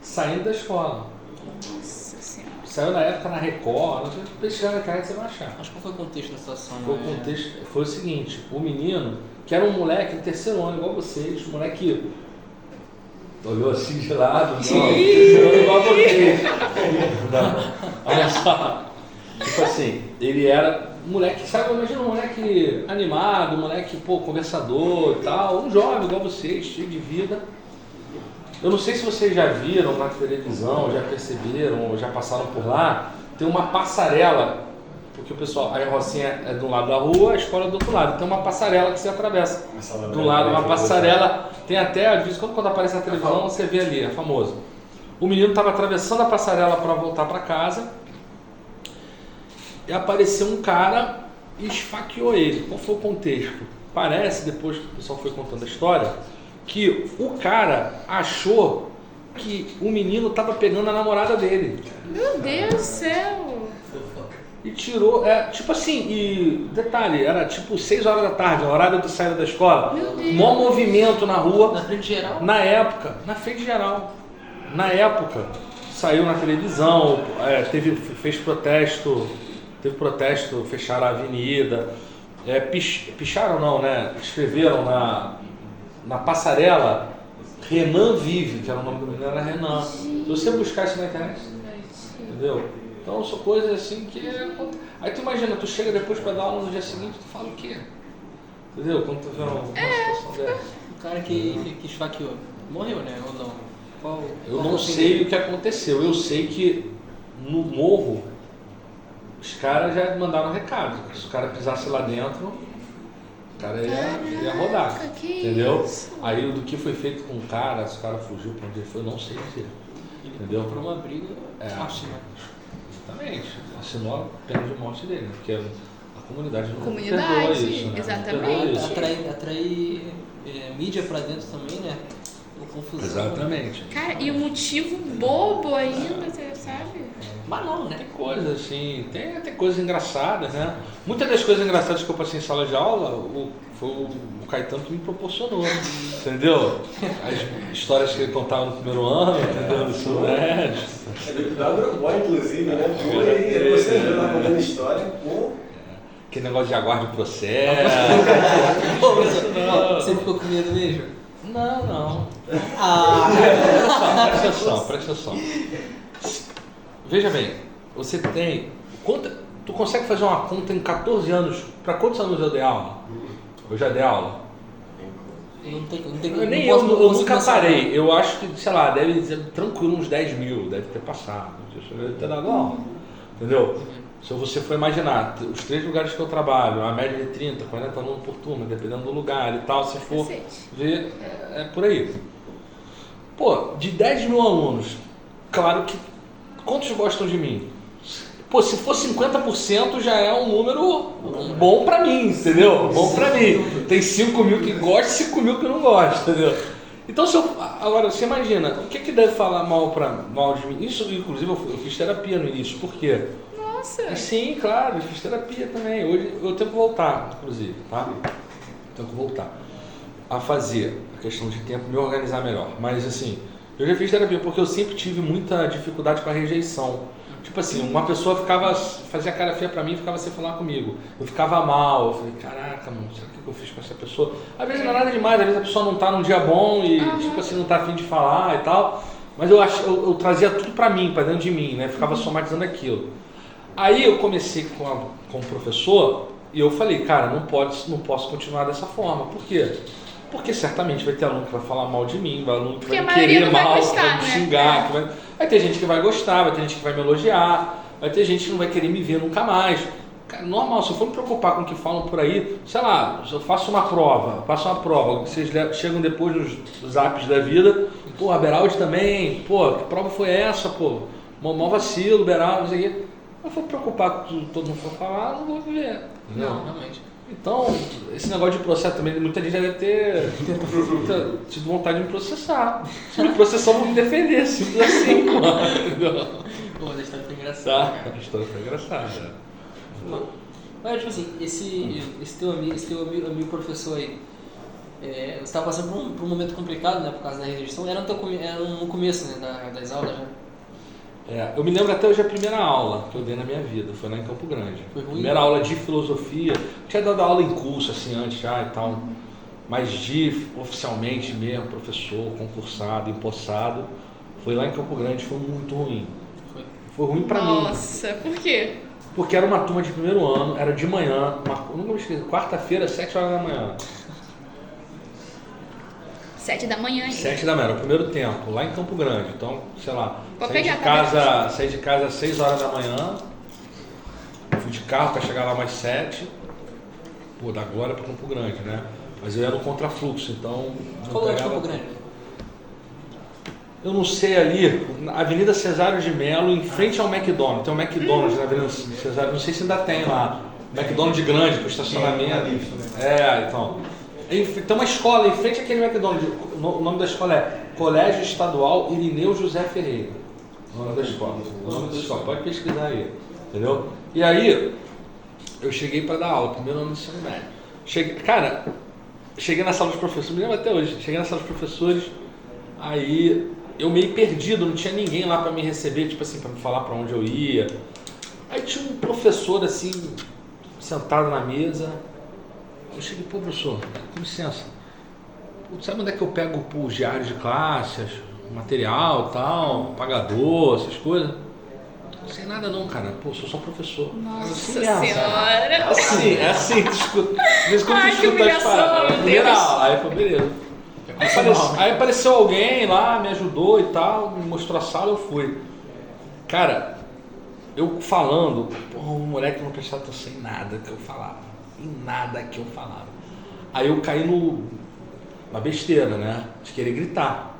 saindo da escola. Nossa Senhora. Saiu na época na Record, não sei, pesquisar na internet você vai achar. Acho que foi o contexto da situação. Foi o seguinte, o menino, que era um moleque de terceiro ano, igual vocês, um moleque olhou assim de lado, terceiro ano igual vocês. Olha só, tipo assim, ele era um moleque, sabe, imagina um moleque animado, um moleque, conversador e tal, um jovem igual vocês, cheio de vida. Eu não sei se vocês já viram na televisão, já perceberam, ou já passaram por lá, tem uma passarela, porque o pessoal, a Rocinha é do lado da rua, a escola é do outro lado, tem uma passarela que você atravessa. Do lado, uma passarela, tem até, às vezes, quando aparece na televisão, você vê ali, é famoso. O menino estava atravessando a passarela para voltar para casa, e apareceu um cara e esfaqueou ele. Qual foi o contexto? Parece, depois que o pessoal foi contando a história, que o cara achou que o menino estava pegando a namorada dele. Meu Deus do céu! E tirou, tipo assim, e detalhe, era tipo 6 horas da tarde, o horário de saída da escola. Meu Deus. Mó movimento na rua. Na frente geral? Na época, na frente geral. Na época, saiu na televisão, fez protesto, teve protesto, fecharam a avenida, picharam não, né? Escreveram na passarela, Renan vive, que era o nome do menino, era Renan. Se você buscar isso na internet, entendeu? Então são coisas assim que... Aí tu imagina, tu chega depois para dar aula no dia seguinte, tu fala o quê? Entendeu? Quando tu vê uma situação dessa. O cara que esfaqueou, morreu, né? Ou não? Eu não sei o que aconteceu. Eu sei que no morro os caras já mandaram recado. Se o cara pisasse lá dentro, o cara ia rodar. Entendeu? Isso? Aí do que foi feito com o cara, se o cara fugiu pra onde ele foi, eu não sei dizer. Entendeu? Por uma briga forte, né? Exatamente. Assinou a pena de morte dele, porque a comunidade não Comunidade, perdoa isso, né? exatamente. Não perdoa isso. Atrair mídia pra dentro também, né? Confusão. Exatamente. Cara, e o motivo bobo ainda, você sabe? Mas não, né? Tem coisas assim, tem coisas engraçadas, né? Muitas das coisas engraçadas que eu passei em sala de aula, foi o Caetano que me proporcionou, entendeu? As histórias que ele contava no primeiro ano, entendeu? Do ensino médio. É deputado Drogboy, inclusive, né? Pô, aí você lá contando história, pô. Aquele negócio de aguarde o processo. Pô, você ficou com medo mesmo? Não. Ah! Presta atenção. Veja bem, você tem. Tu consegue fazer uma conta em 14 anos? Para quantos anos eu dei aula? Eu já dei aula? Eu nunca parei. Eu acho que, sei lá, deve ser tranquilo uns 10 mil, deve ter passado. Deve ter dado aula. Entendeu? Se você for imaginar, os 3 lugares que eu trabalho, a média de 30, 40 alunos por turma, dependendo do lugar e tal, se for ver, é por aí. Pô, de 10 mil alunos, claro que, quantos gostam de mim? Pô, se for 50% já é um número bom pra mim, entendeu? Bom pra mim. Tem 5 mil que gostam e 5 mil que não gostam, entendeu? Então, agora, você imagina, o que deve falar mal de mim? Isso, inclusive, eu fiz terapia no início, por quê? Nossa! Sim, claro, eu fiz terapia também. Hoje eu tenho que voltar, inclusive, tá? Tenho que voltar a fazer, a questão de tempo, me organizar melhor. Mas assim, eu já fiz terapia porque eu sempre tive muita dificuldade com a rejeição. Tipo assim, uma pessoa fazia cara feia pra mim e ficava sem falar comigo. Eu ficava mal, eu falei, caraca, mano, sabe o que eu fiz com essa pessoa? Às vezes não é nada demais, às vezes a pessoa não tá num dia bom e, tipo assim, não tá afim de falar e tal. Mas eu trazia tudo pra mim, pra dentro de mim, né? Ficava somatizando aquilo. Aí eu comecei com o professor e eu falei, cara, não posso continuar dessa forma. Por quê? Porque certamente vai ter aluno que vai falar mal de mim, vai aluno que vai me querer mal, que vai me xingar, vai ter gente que vai gostar, vai ter gente que vai me elogiar, vai ter gente que não vai querer me ver nunca mais. Cara, normal, se eu for me preocupar com o que falam por aí, sei lá, se eu faço uma prova, vocês chegam depois nos zaps da vida, pô, a Beraldi também, pô, que prova foi essa, pô, mó vacilo, Beraldi, não sei o quê. Se eu for preocupar com o que todo mundo for falar, não vou viver. Não, realmente. Então, esse negócio de processo também, muita gente já deve ter tido vontade de me processar. Se me processar, eu vou me defender, simples assim, mano. Pô, mas a história foi engraçada. Tá, a história foi engraçada. Mas, tipo assim, esse teu amigo professor aí, você estava passando por um momento complicado, né, por causa da rejeição, era no começo, né, das aulas, né? Eu me lembro até hoje a primeira aula que eu dei na minha vida, foi lá em Campo Grande. Foi ruim? Primeira aula de filosofia, tinha dado aula em curso assim antes já e tal, mas oficialmente mesmo, professor, concursado, empossado, foi lá em Campo Grande, foi muito ruim. Foi ruim pra mim. Nossa, por quê? Porque era uma turma de primeiro ano, era de manhã, nunca me esqueci, quarta-feira, 7 horas da manhã. 7 da manhã. 7 da manhã, era o primeiro tempo, lá em Campo Grande. Então, sei lá, saí de casa às 6 horas da manhã, fui de carro para chegar lá mais 7, pô, da Glória para Campo Grande, né? Mas eu ia no contrafluxo, então... Qual é Campo Grande? Eu não sei ali, na Avenida Cesário de Melo, em frente ao McDonald's. Tem um McDonald's na Avenida Cesário, não sei se ainda tem lá. McDonald's grande, com estacionamento. Então... Tem uma escola em frente àquele McDonald's, o nome da escola é Colégio Estadual Irineu José Ferreira. O nome da escola. Pode pesquisar aí, entendeu? E aí, eu cheguei para dar aula, primeiro ano do ensino médio. Cheguei na sala dos professores, me lembro até hoje, cheguei na sala dos professores, aí eu meio perdido, não tinha ninguém lá para me receber, tipo assim, para me falar para onde eu ia. Aí tinha um professor assim, sentado na mesa. Eu cheguei, pô, professor, com licença, sabe onde é que eu pego os diários de classe, material e tal, pagador, essas coisas? Não sei nada não, cara. Pô, sou só professor. Nossa Assim mesmo, Senhora! É assim, tu escuta. Às vezes quando tu Ai, que escuta as humilhação, paradas. meu Primeira Deus. aula, aí foi beleza. Aí apareceu alguém lá, me ajudou e tal, me mostrou a sala, eu fui. Cara, eu falando, o moleque não prestava atenção em nada que eu falava. Em nada que eu falava. Aí eu caí na besteira, né? De querer gritar.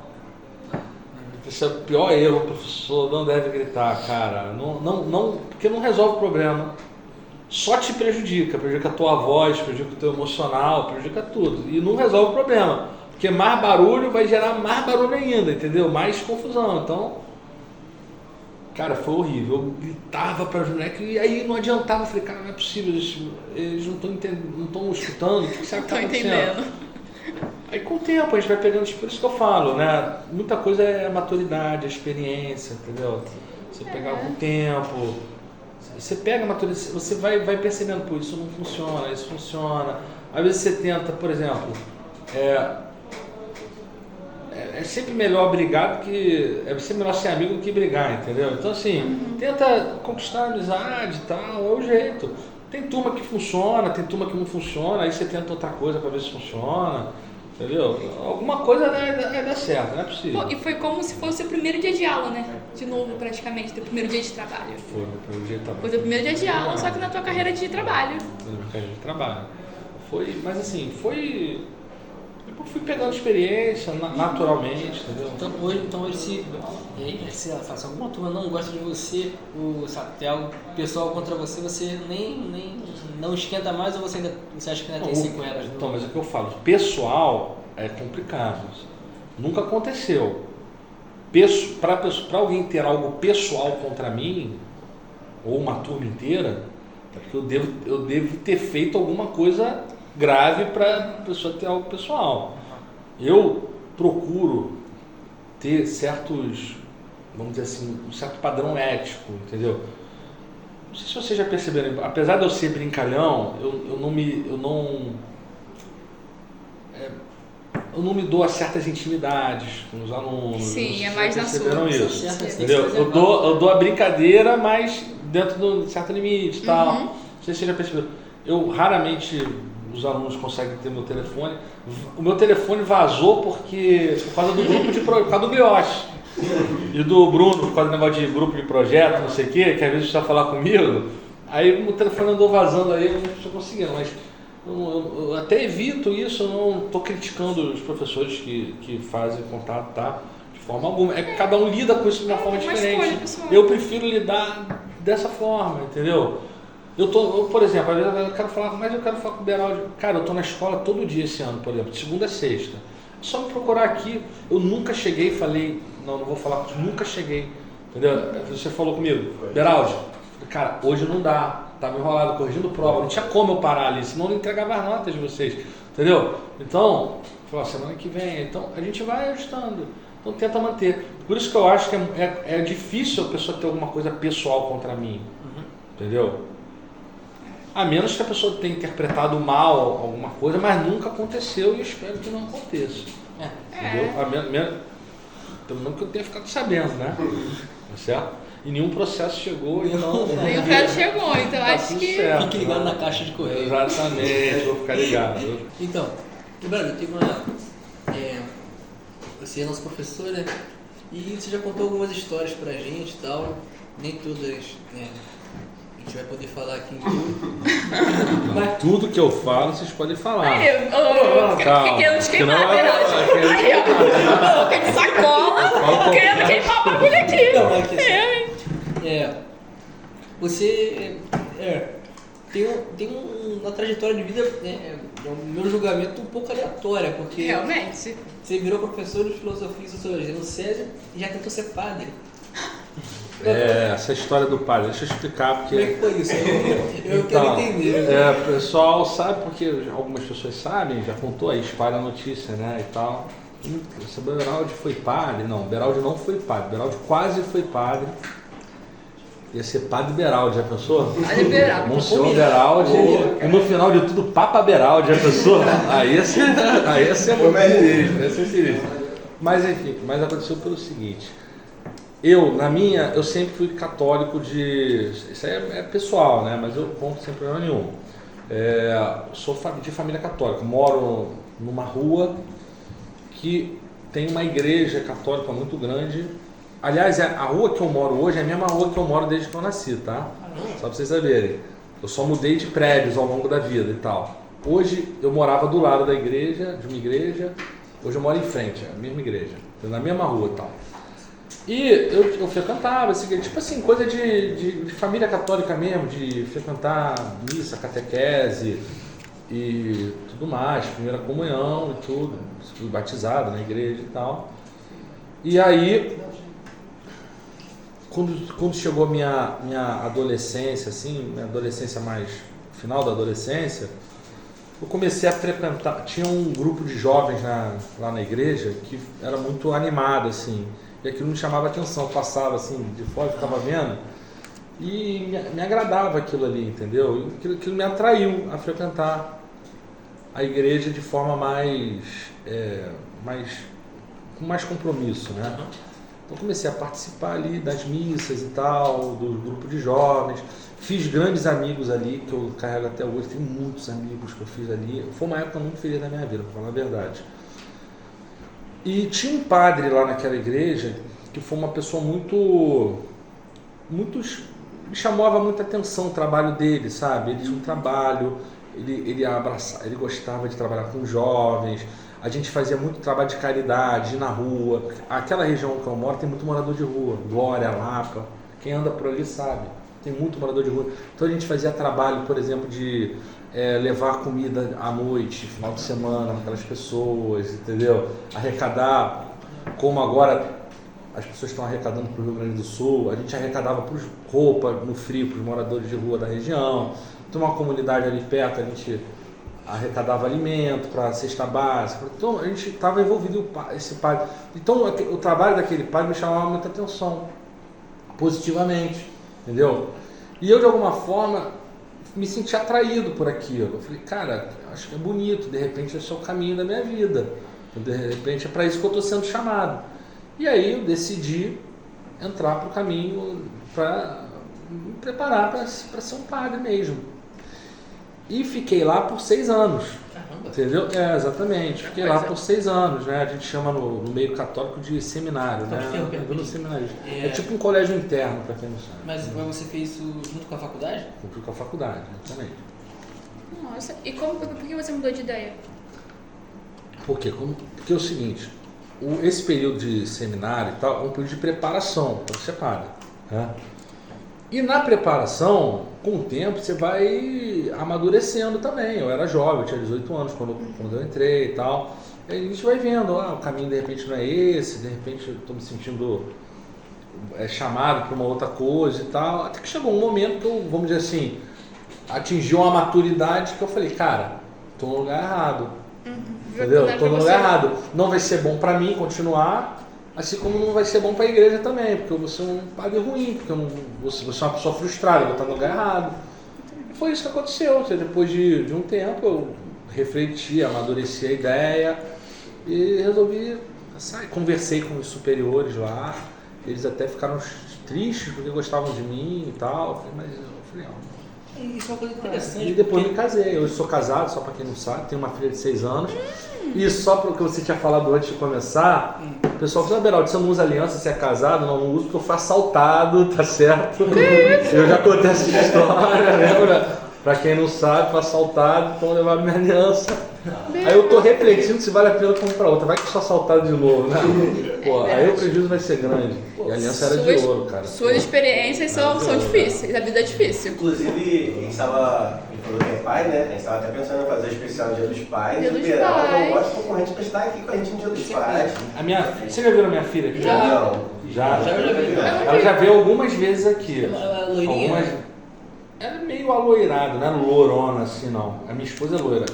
Esse é o pior erro, o professor não deve gritar, cara. Não, porque não resolve o problema. Só te prejudica a tua voz, prejudica o teu emocional, prejudica tudo. E não resolve o problema. Porque mais barulho vai gerar mais barulho ainda, entendeu? Mais confusão. Então, cara, foi horrível. Eu gritava para os moleques e aí não adiantava. Eu falei, cara, não é possível, eles não estão escutando. O que será que está acontecendo? Entendendo. Aí com o tempo a gente vai pegando, por isso que eu falo, né? Muita coisa é a maturidade, a experiência, entendeu? Você pegar com o tempo, você pega a maturidade, você vai percebendo, pô, isso não funciona, isso funciona. Às vezes você tenta, por exemplo, é sempre melhor brigar do que. É sempre melhor ser amigo do que brigar, entendeu? Então assim, tenta conquistar a amizade e tal, é o jeito. Tem turma que funciona, tem turma que não funciona, aí você tenta outra coisa para ver se funciona. Entendeu? Alguma coisa vai dar certo, não é possível. Pô, e foi como se fosse o primeiro dia de aula, né? De novo, praticamente, teu primeiro dia de trabalho. Foi o primeiro dia de trabalho. Foi teu primeiro dia de aula, só que na tua carreira de trabalho. Foi na minha carreira de trabalho. Foi, mas assim, foi... Depois fui pegando experiência, naturalmente, entendeu? Então hoje se alguma turma não gosta de você, tem algo pessoal contra você, você nem não esquenta mais ou você acha que ainda tem sequelas? Então, mas é o que eu falo, pessoal é complicado. Nunca aconteceu. Para alguém ter algo pessoal contra mim, ou uma turma inteira, é porque eu devo ter feito alguma coisa grave para a pessoa ter algo pessoal. Eu procuro ter certos, vamos dizer assim, um certo padrão ético, entendeu? Não sei se vocês já perceberam, apesar de eu ser brincalhão, eu não me dou a certas intimidades com os alunos. Sim, Vocês é mais já na perceberam sua. isso, entendeu? Eu dou a brincadeira, mas dentro de um certo limite e tal. Não sei se vocês já perceberam. Eu raramente os alunos conseguem ter meu telefone. O meu telefone vazou por causa do grupo por causa do Glioche e do Bruno, por causa do negócio de grupo de projeto, não sei o quê, que às vezes precisa falar comigo. Aí o meu telefone andou vazando aí, eu não estou conseguindo, mas eu até evito isso, eu não estou criticando os professores que fazem contato, tá? De forma alguma. É que cada um lida com isso de uma forma diferente. Eu prefiro lidar dessa forma, entendeu? Eu, por exemplo, às vezes eu quero falar com o Beraldi. Cara, eu estou na escola todo dia esse ano, por exemplo, de segunda a sexta. É só me procurar aqui. Eu nunca cheguei e falei, não vou falar contigo, nunca cheguei. Entendeu? Você falou comigo, Beraldi, cara, hoje não dá, estava enrolado, corrigindo prova, não tinha como eu parar ali, senão eu não entregava as notas de vocês. Entendeu? Então, falou, semana que vem, então a gente vai ajustando. Então tenta manter. Por isso que eu acho que é difícil a pessoa ter alguma coisa pessoal contra mim. Entendeu? A menos que a pessoa tenha interpretado mal alguma coisa, mas nunca aconteceu e eu espero que não aconteça. Entendeu? Pelo menos que eu tenha ficado sabendo, né? Tá certo? E nenhum processo chegou e não. Nenhum caso chegou, então tá acho que. Certo, fique ligado na caixa de correio. Exatamente, vou ficar ligado. Então, Bruno, você é nosso professor, né? E você já contou algumas histórias pra gente e tal. Nem todas, né? A gente vai poder falar aqui em tudo. Mas tudo que eu falo, vocês podem falar. Fiquei querendo te queimar, verdade. Aí, ó. Boca de sacola. Querendo queimar o bagulho aqui. Não, mas você tem uma trajetória de vida, no meu julgamento, um pouco aleatória, porque Realmente. você virou professor de filosofia e sociologia no SESI e já tentou ser padre. Essa história do padre, deixa eu explicar porque... Como é que foi isso? Eu quero entender. O pessoal sabe, porque algumas pessoas sabem, já contou aí, espalha a notícia, né, e tal. Esse Beraldi foi padre? Não, Beraldi não foi padre, Beraldi quase foi padre. Ia ser Padre Beraldi, já pensou? Padre Beraldi. Monsenhor Beraldi e no final de tudo Papa Beraldi, já pensou? Aí ia ser muito sinistro. Mas enfim, aconteceu pelo seguinte. eu sempre fui católico isso aí é pessoal, né? Mas eu conto sem problema nenhum. Sou de família católica, moro numa rua que tem uma igreja católica muito grande. Aliás, a rua que eu moro hoje é a mesma rua que eu moro desde que eu nasci, tá? Só pra vocês saberem. Eu só mudei de prédios ao longo da vida e tal. Hoje eu morava do lado da igreja, de uma igreja. Hoje eu moro em frente, é a mesma igreja, na mesma rua e tal. E eu frequentava, assim, tipo assim, coisa de família católica mesmo, de frequentar missa, catequese e tudo mais, primeira comunhão e tudo, fui batizado na igreja e tal. E aí, quando chegou minha adolescência, assim, minha adolescência mais, final da adolescência, eu comecei a frequentar, tinha um grupo de jovens lá na igreja que era muito animado, assim, e aquilo me chamava atenção, passava assim, de fora, ficava vendo, e me agradava aquilo ali, entendeu? Aquilo me atraiu a frequentar a igreja de forma com mais compromisso, né? Então comecei a participar ali das missas e tal, do grupo de jovens, fiz grandes amigos ali, que eu carrego até hoje, tenho muitos amigos que eu fiz ali, foi uma época muito feliz da minha vida, pra falar a verdade. E tinha um padre lá naquela igreja, que foi uma pessoa me chamava muita atenção o trabalho dele, sabe? Ele tinha um trabalho, ele gostava de trabalhar com jovens, a gente fazia muito trabalho de caridade, na rua. Aquela região que eu moro tem muito morador de rua, Glória, Lapa, quem anda por ali sabe, tem muito morador de rua. Então a gente fazia trabalho, por exemplo, de levar comida à noite, final de semana, para aquelas pessoas, entendeu? Arrecadar, como agora as pessoas estão arrecadando para o Rio Grande do Sul, a gente arrecadava roupa no frio para os moradores de rua da região. Tem uma comunidade ali perto, a gente arrecadava alimento para a cesta básica. Então a gente estava envolvido esse padre. Então o trabalho daquele padre me chamava muita atenção, positivamente, entendeu? E eu de alguma forma me senti atraído por aquilo. Eu falei, cara, acho que é bonito, de repente esse é o caminho da minha vida, de repente é para isso que eu estou sendo chamado. E aí eu decidi entrar para o caminho, para me preparar para ser um padre mesmo. E fiquei lá por 6 anos. Caramba. Entendeu? Exatamente. Fiquei lá por 6 anos, né? A gente chama no meio católico de seminário, né? É tipo um colégio interno, para quem não sabe. Mas você fez isso junto com a faculdade? Junto com a faculdade, exatamente. Nossa, e por que você mudou de ideia? Por quê? Porque é o seguinte, esse período de seminário e tal é um período de preparação para ser padre, né? E na preparação, com o tempo, você vai amadurecendo também. Eu era jovem, eu tinha 18 anos quando eu entrei e tal. E a gente vai vendo, o caminho de repente não é esse, de repente eu estou me sentindo chamado para uma outra coisa e tal. Até que chegou um momento que eu, vamos dizer assim, atingiu uma maturidade que eu falei, cara, estou no lugar errado. Entendeu? Estou no lugar errado. Não vai ser bom para mim continuar. Assim como não vai ser bom para a igreja também, porque eu vou ser um padre ruim, porque eu não vou ser uma pessoa frustrada, eu vou estar no lugar errado. E foi isso que aconteceu. Depois de um tempo eu refleti, amadureci a ideia e resolvi sair. Conversei com os superiores lá, eles até ficaram tristes porque gostavam de mim e tal. Mas eu falei, isso é uma coisa interessante. E depois me casei. Hoje sou casado, só para quem não sabe, tenho uma filha de 6 anos. E só para o que você tinha falado antes de começar, o pessoal falou, Beraldo, você não usa aliança, você é casado? Não uso porque eu fui assaltado, tá certo? Eu já contei essa história, lembra? Para quem não sabe, fui assaltado, então levaram minha aliança. Aí eu tô refletindo se vale a pena comprar outra. Vai que eu sou assaltado de novo, né? Pô, aí o prejuízo vai ser grande. E a aliança era de ouro, cara. Suas experiências são difíceis, a vida é difícil. Inclusive, a gente estava, falou que é pai, né? A gente estava até pensando em fazer um especial no Dia dos Pais. Dia dos o Beraldo Pais. é um ótimo concorrente para estar aqui com a gente no Dia dos Pais. Você já viu a minha filha aqui? Não. Já vi. Ela já veio algumas vezes aqui. Ela é loirinha? Ela é meio aloirado, não é lourona assim não. A minha esposa é loira.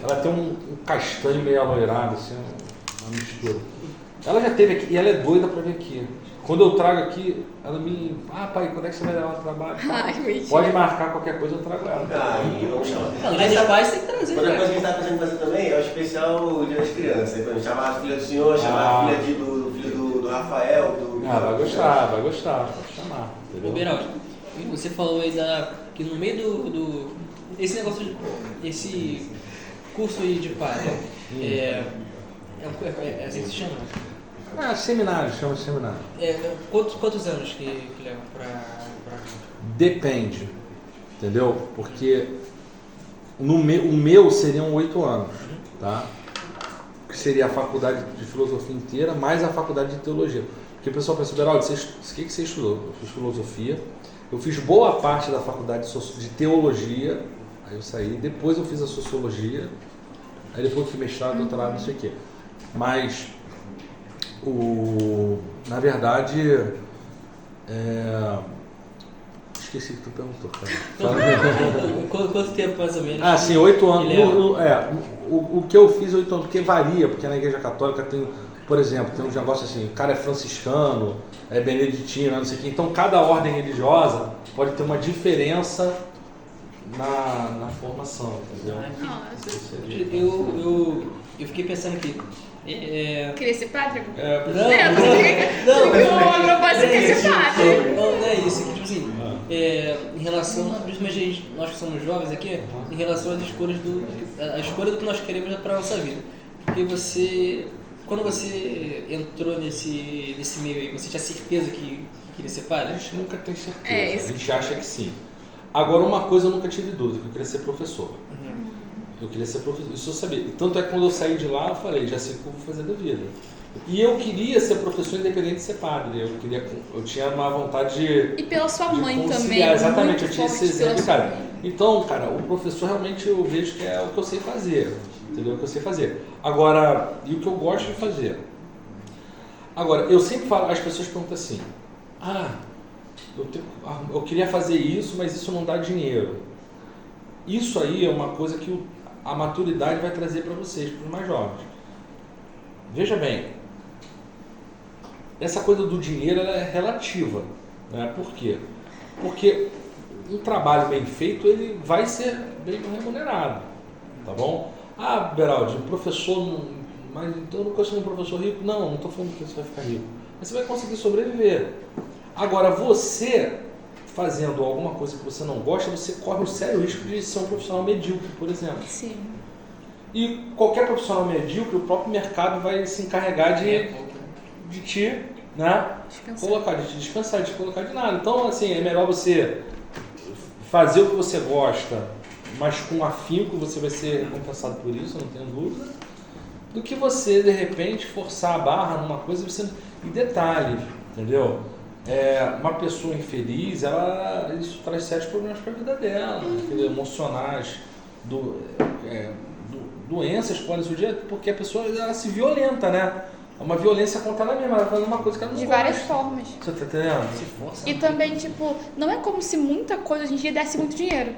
Ela tem um castanho meio aloirado, assim, uma mistura. Ela já teve aqui e ela é doida pra vir aqui. Quando eu trago aqui, ela me... pai, quando é que você vai levar no trabalho? Pode marcar qualquer coisa, eu trago ela. Aí, vamos chamar. Além dos pais, tem que trazer. Outra coisa que a gente está pensando em fazer também é o especial Dia das Crianças. Então, chamar a filha do senhor, chamar a filha do Rafael, do Ah, vai gostar, pode chamar. Entendeu? Ô, Beraldo, você falou aí que no meio esse negócio, esse curso aí de padre, é assim que se chama? Seminário, chama de seminário. Quantos anos que leva pra... Depende, entendeu? Porque o meu seriam 8 anos, tá? Que seria a faculdade de filosofia inteira, mais a faculdade de teologia. Porque o pessoal pensa, Beraldo, o que você estudou? Eu fiz filosofia, eu fiz boa parte da faculdade de teologia, aí eu saí, depois eu fiz a sociologia, aí depois eu fui mestrado, doutorado, não sei o quê. Mas, na verdade, esqueci o que tu perguntou, cara. Quanto tempo mais ou menos? Sim, 8 anos. O que eu fiz 8 anos, porque varia, porque na igreja católica tem, por exemplo, tem uns negócios assim, o cara é franciscano, é beneditino, não sei o quê. Então cada ordem religiosa pode ter uma diferença na formação, entendeu? Eu fiquei pensando aqui. Queria ser padre? Não quer ser padre. Não é isso. Tipo assim, em relação, principalmente nós que somos jovens aqui, em relação às escolhas a escolha do que nós queremos para a nossa vida. Porque quando você entrou nesse meio aí, você tinha certeza que queria ser padre? A gente nunca tem certeza, a gente acha que sim. Agora, uma coisa eu nunca tive dúvida, que eu queria ser professor. Eu queria ser professor, isso eu sabia. E tanto é que quando eu saí de lá, eu falei, já sei o que eu vou fazer da vida. E eu queria ser professor independente de ser padre. Eu tinha uma vontade de... E pela sua mãe também. Exatamente, eu tinha esse exemplo, cara. Então, cara, o professor realmente eu vejo que é o que eu sei fazer. Entendeu? O que eu sei fazer. Agora, e o que eu gosto de fazer? Agora, eu sempre falo, as pessoas perguntam assim, eu queria fazer isso, mas isso não dá dinheiro. Isso aí é uma coisa que a maturidade vai trazer para vocês, para os mais jovens. Veja bem, essa coisa do dinheiro ela é relativa, né? Por quê? Porque um trabalho bem feito ele vai ser bem remunerado, tá bom? Beraldi, o professor, mas então eu não consigo um professor rico? Não estou falando que você vai ficar rico, mas você vai conseguir sobreviver. Agora, você fazendo alguma coisa que você não gosta, você corre o sério risco de ser um profissional medíocre, por exemplo. Sim. E qualquer profissional medíocre, o próprio mercado vai se encarregar de te, né, colocar, de te dispensar, de te colocar de nada. Então, assim, é melhor você fazer o que você gosta, mas com afinco você vai ser recompensado por isso, não tenho dúvida, do que você, de repente, forçar a barra numa coisa e você... E detalhe, entendeu? Uma pessoa infeliz, isso traz sérios problemas para a vida dela, emocionais, doenças podem surgir, porque a pessoa ela se violenta, né? É uma violência contra ela mesma, ela tá fazendo uma coisa que ela não gosta. De várias formas. Você tá entendendo? Se força. E também, tipo, não é como se muita coisa hoje em dia desse muito dinheiro.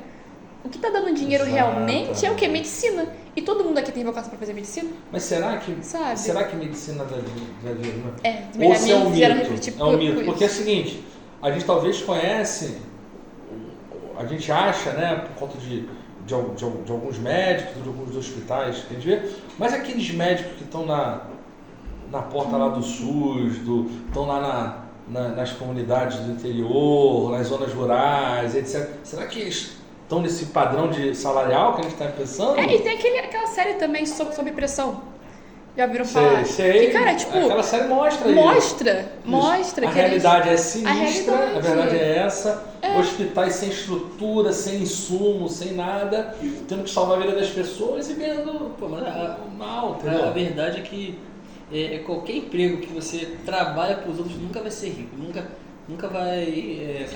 O que tá dando dinheiro realmente é o quê? Medicina. E todo mundo aqui tem vocação pra fazer medicina? Mas será que medicina dá dinheiro? Ou se é um mito? É um mito. Porque é o seguinte, a gente talvez conhece, a gente acha, né, por conta de alguns médicos, de alguns hospitais que a gente vê, mas aqueles médicos que estão na porta lá do SUS, estão lá nas comunidades do interior, nas zonas rurais, etc. Será que eles estão nesse padrão de salarial que a gente está pensando? E tem aquela série também sob pressão. Já viram falar? Sei. Que, cara, tipo... Aquela série mostra isso. Mostra. A realidade é sinistra, a verdade é essa. É. Hospitais sem estrutura, sem insumo, sem nada, tendo que salvar a vida das pessoas e ganhando mal, entendeu? A verdade é que qualquer emprego que você trabalha para os outros nunca vai ser rico, nunca vai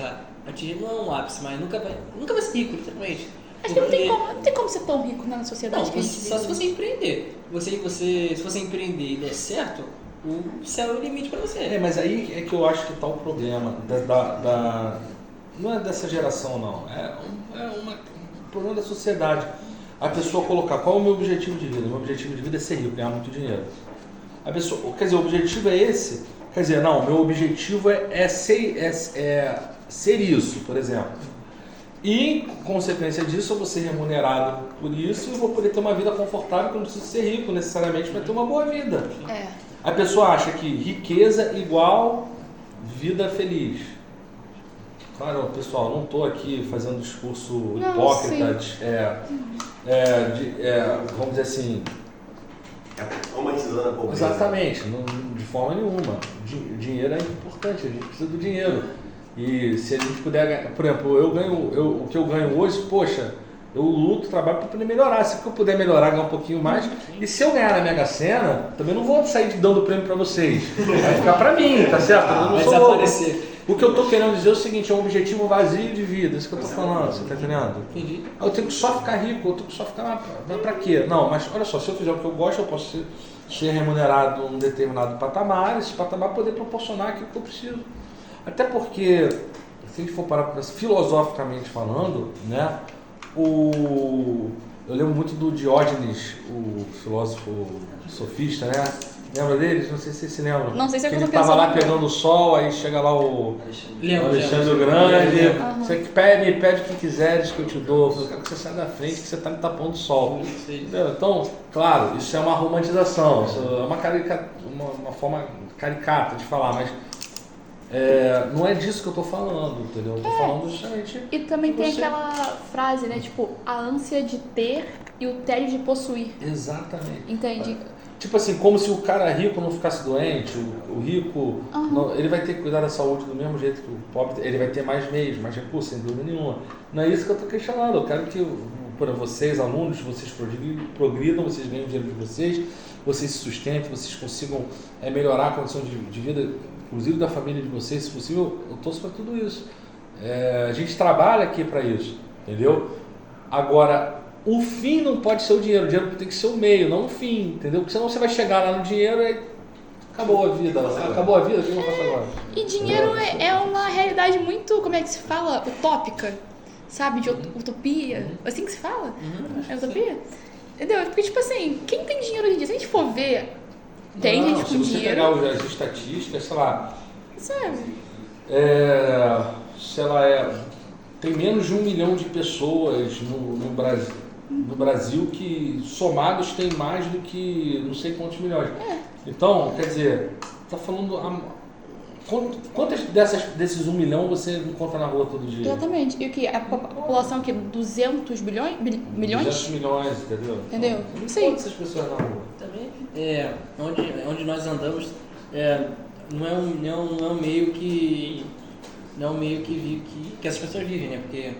atingir, não é um ápice, mas nunca vai ser rico, literalmente. Acho que não tem como ser tão rico na sociedade que a gente só se vive. você empreender. Se você empreender e der certo, o céu é o limite para você. Mas aí é que eu acho que está o problema não é dessa geração, não. É um problema da sociedade. A pessoa colocar qual é o meu objetivo de vida? O meu objetivo de vida é ser rico, ganhar muito dinheiro. A pessoa, quer dizer, o objetivo é esse? Quer dizer, não, o meu objetivo é ser isso, por exemplo. E, em consequência disso, eu vou ser remunerado por isso e vou poder ter uma vida confortável, que eu não preciso ser rico necessariamente para ter uma boa vida. A pessoa acha que riqueza igual vida feliz. Claro, pessoal, não estou aqui fazendo discurso Não, hipócrita, vamos dizer assim... Romantizando a pobreza. Exatamente, de forma nenhuma. Dinheiro é importante, a gente precisa do dinheiro. E se a gente puder ganhar, por exemplo, o que eu ganho hoje, poxa, eu luto, trabalho para poder melhorar. Se eu puder melhorar, ganhar um pouquinho mais. E se eu ganhar na Mega Sena, também não vou sair dando prêmio para vocês. Vai ficar para mim, tá certo? Eu não sou louco. O que eu estou querendo dizer é o seguinte, é um objetivo vazio de vida, isso que eu estou falando, você está entendendo? Entendi. Eu tenho que só ficar rico, eu tenho que só ficar para quê? Não, mas olha só, se eu fizer o que eu gosto, eu posso ser remunerado em um determinado patamar, esse patamar poder proporcionar aquilo que eu preciso. Até porque, se a gente for parar para filosoficamente falando, né, eu lembro muito do Diógenes, o filósofo sofista, né? Lembra deles? Não sei se vocês se lembram. Não sei se é que eu ele tô estava lá pensando. pegando o sol, aí chega lá o Alexandre o Grande. Você me pede o que quiseres que eu te dou. Eu quero que você saia da frente, que você está me tapando o sol. Entendeu? Então, claro, isso é uma romantização, isso é uma forma caricata de falar, mas não é disso que eu estou falando, entendeu? Eu estou falando justamente... E também tem você. aquela frase, né? Tipo, a ânsia de ter e o tédio de possuir. Exatamente. Entende? Tipo assim, como se o cara rico não ficasse doente, o rico, ele vai ter que cuidar da saúde do mesmo jeito que o pobre, ele vai ter mais meios, mais recursos, sem dúvida nenhuma. Não é isso que eu estou questionando, eu quero que para vocês, alunos, vocês progridam, vocês ganhem o dinheiro de vocês se sustentem, vocês consigam melhorar a condição de vida, inclusive da família de vocês, se possível, eu torço para tudo isso. A gente trabalha aqui para isso, entendeu? Agora, o fim não pode ser o dinheiro tem que ser o meio, não o fim, entendeu? Porque senão você vai chegar lá no dinheiro e acabou a vida, o que eu faço agora? E dinheiro é uma realidade muito, como é que se fala? Utópica, sabe? De utopia. Assim que se fala? É utopia? Entendeu? Porque, tipo assim, quem tem dinheiro hoje em dia? Se a gente for ver, tem gente com dinheiro. Se você pegar as estatísticas, sei lá... Sabe? Tem menos de 1 milhão de pessoas no Brasil que somados tem mais do que não sei quantos milhões. Então, quer dizer, tá falando quantas desses 1 milhão você encontra na rua todo dia? Exatamente. E o que? A população que 200 milhões? 200 milhões, entendeu? Entendeu? Sim. Quantas pessoas na rua? Também, onde nós andamos, não é um meio que essas pessoas vivem, né? Porque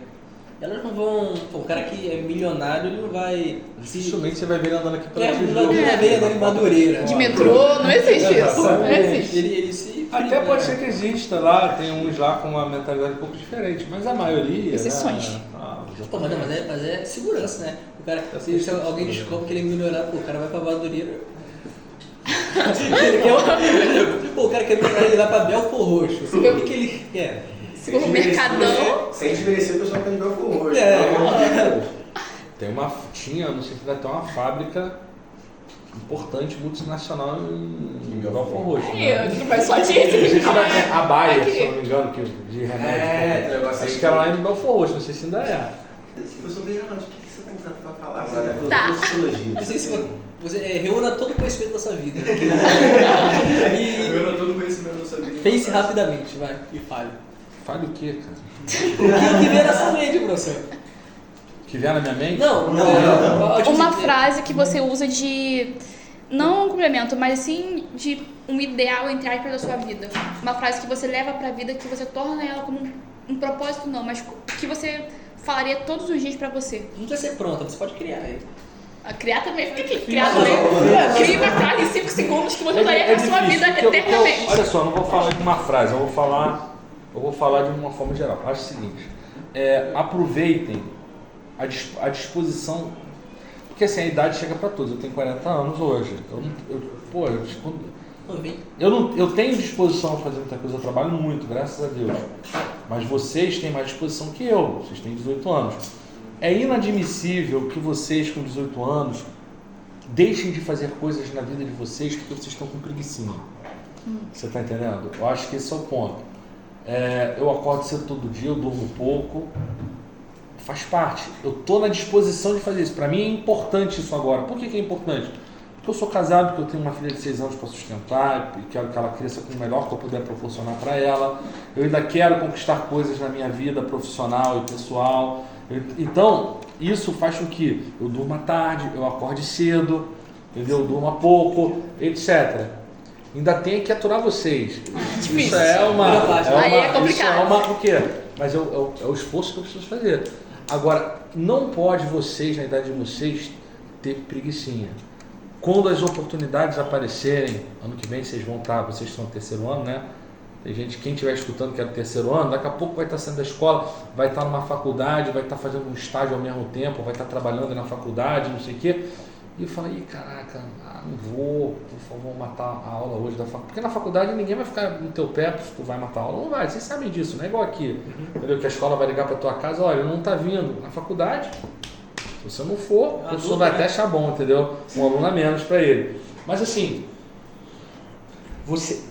elas não vão... Pô, o cara que é milionário, ele não vai... Dificilmente você vai ver ele andando aqui pela Tijuca. Não vai ver andando em Madureira. De metrô, não existe isso. Não existe. Ele se... Até pode ser que exista lá, tem uns lá com uma mentalidade um pouco diferente, mas a maioria... Exceções. Né? Pô, mas é segurança, né? O cara, se alguém descobre que ele é milionário, pô, o cara vai pra Madureira... O cara quer milionário, ele vai pra Belfor Roxo. Você vê o que ele quer? O Mercadão. Sem desmerecer o pessoal que tá de Belfor Roxo. Não sei se vai ter uma fábrica importante, multinacional em Belfor Roxo. Não faz só disso. A Baia, se eu não me engano, de remédio. Acho que ela lá em Belfor Roxo, não sei se ainda é. Eu sou bem o que você tem pra falar agora? Tá. Você reúna todo o conhecimento da sua vida. Reúna todo o conhecimento da sua vida. Pense rapidamente, vai, e fale. Fale o quê, cara? O que vier na sua mente, professor? O que vier na minha mente? Não. Uma frase que você usa de... Não um complemento, mas sim de um ideal, entre aspas, da sua vida. Uma frase que você leva pra vida, que você torna ela como um propósito, não, mas que você falaria todos os dias pra você. Não precisa ser pronta, você pode criar aí. Criar também, fica aqui. Criar também. Cria uma frase em 5 segundos que você usaria pra sua vida eternamente. Olha só, não vou falar de uma frase, eu vou falar de uma forma geral. Acho o seguinte, aproveitem a disposição, porque assim, a idade chega para todos. Eu tenho 40 anos hoje. Eu tenho disposição a fazer muita coisa, eu trabalho muito, graças a Deus. Mas vocês têm mais disposição que eu, vocês têm 18 anos. É inadmissível que vocês com 18 anos deixem de fazer coisas na vida de vocês porque vocês estão com preguicinha. Você está entendendo? Eu acho que esse é o ponto. Eu acordo cedo todo dia, eu durmo pouco, faz parte. Eu estou na disposição de fazer isso. Para mim é importante isso agora. Por que é importante? porque eu sou casado, porque eu tenho uma filha de 6 anos para sustentar e quero que ela cresça com o melhor que eu puder proporcionar para ela. Eu ainda quero conquistar coisas na minha vida profissional e pessoal. Então, isso faz com que eu durma tarde, eu acorde cedo, entendeu? Eu durma pouco, etc. Ainda tenho que aturar vocês. Difícil. Isso é uma... Aí é complicado. Isso é uma... O quê? Mas é o esforço que eu preciso fazer. Agora, não pode vocês, na idade de vocês, ter preguicinha. Quando as oportunidades aparecerem, ano que vem vocês estão no terceiro ano, né? Tem gente, quem estiver escutando que é do terceiro ano, daqui a pouco vai estar saindo da escola, vai estar numa faculdade, vai estar fazendo um estágio ao mesmo tempo, vai estar trabalhando na faculdade, não sei o quê. E eu falei, caraca, não vou, por favor, matar a aula hoje da faculdade. Porque na faculdade ninguém vai ficar no teu pé se tu vai matar a aula. Não vai, vocês sabem disso, não é igual aqui. Entendeu? Que a escola vai ligar para tua casa, olha, não está vindo. Na faculdade, se você não for, o professor vai até achar bom, entendeu? Um aluno a menos para ele. Mas assim, você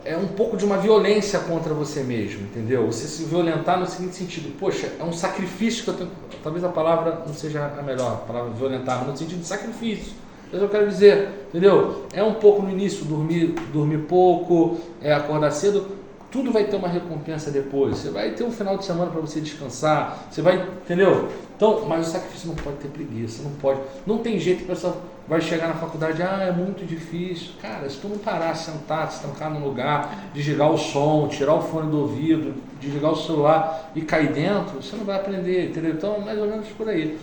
é um pouco de uma violência contra você mesmo, entendeu? Você se violentar no seguinte sentido, poxa, é um sacrifício que eu tenho, talvez a palavra não seja a melhor, a palavra violentar, mas no sentido de sacrifício. Mas eu quero dizer, entendeu? É um pouco no início, dormir pouco, acordar cedo, tudo vai ter uma recompensa depois. Você vai ter um final de semana para você descansar, você vai, entendeu? Então, mas o sacrifício não pode ter preguiça, não pode. Não tem jeito que a pessoa vai chegar na faculdade, é muito difícil. Cara, se tu não parar, sentar, se trancar no lugar, desligar o som, tirar o fone do ouvido, desligar o celular e cair dentro, você não vai aprender, entendeu? Então, mais ou menos por aí.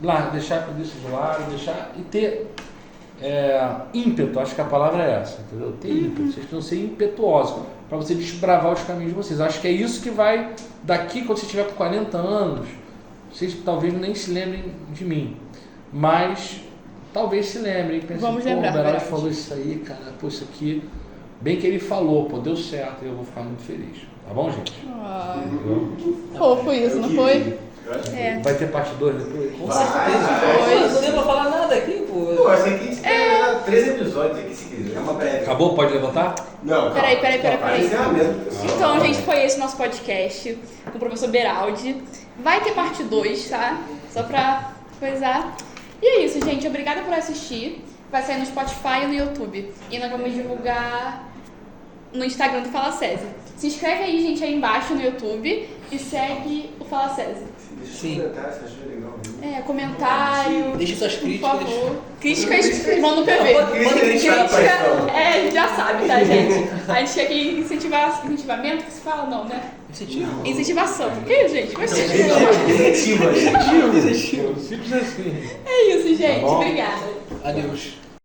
Lá, deixar a preguiça de lado, deixar e ter ímpeto, acho que a palavra é essa, entendeu? Ter ímpeto, vocês precisam ser impetuosos para você desbravar os caminhos de vocês. Acho que é isso que vai, daqui quando você tiver com 40 anos, vocês talvez nem se lembrem de mim, mas talvez se lembrem. Pensem, vamos lembrar, o Beraldo falou isso aí, cara, pô, isso aqui, bem que ele falou, pô, deu certo, e eu vou ficar muito feliz. Tá bom, gente? Fofo isso, não foi? Vai ter parte 2 depois? Com certeza. Não deu pra falar nada aqui, pô. Pô, essa aqui se quer 3 episódios aqui se quiser. É uma breve. Acabou? Pode levantar? Não, Peraí. Então, gente, foi esse nosso podcast com o professor Beraldi. Vai ter parte 2, tá? Só pra coisar. E é isso, gente. Obrigada por assistir. Vai sair no Spotify e no YouTube. E nós vamos divulgar no Instagram do Fala César. Se inscreve aí, gente, aí embaixo no YouTube e segue o Fala César. Sim. Comentário. Deixe suas críticas. Por favor. Críticas vão no PV. Crítica, a gente já sabe, tá, gente? A gente quer que incentivamento que se fala, não, né? Incentivação. O que, gente? Mas Incentivo. Simples assim. é isso, gente. Tá bom? Obrigada. Adeus.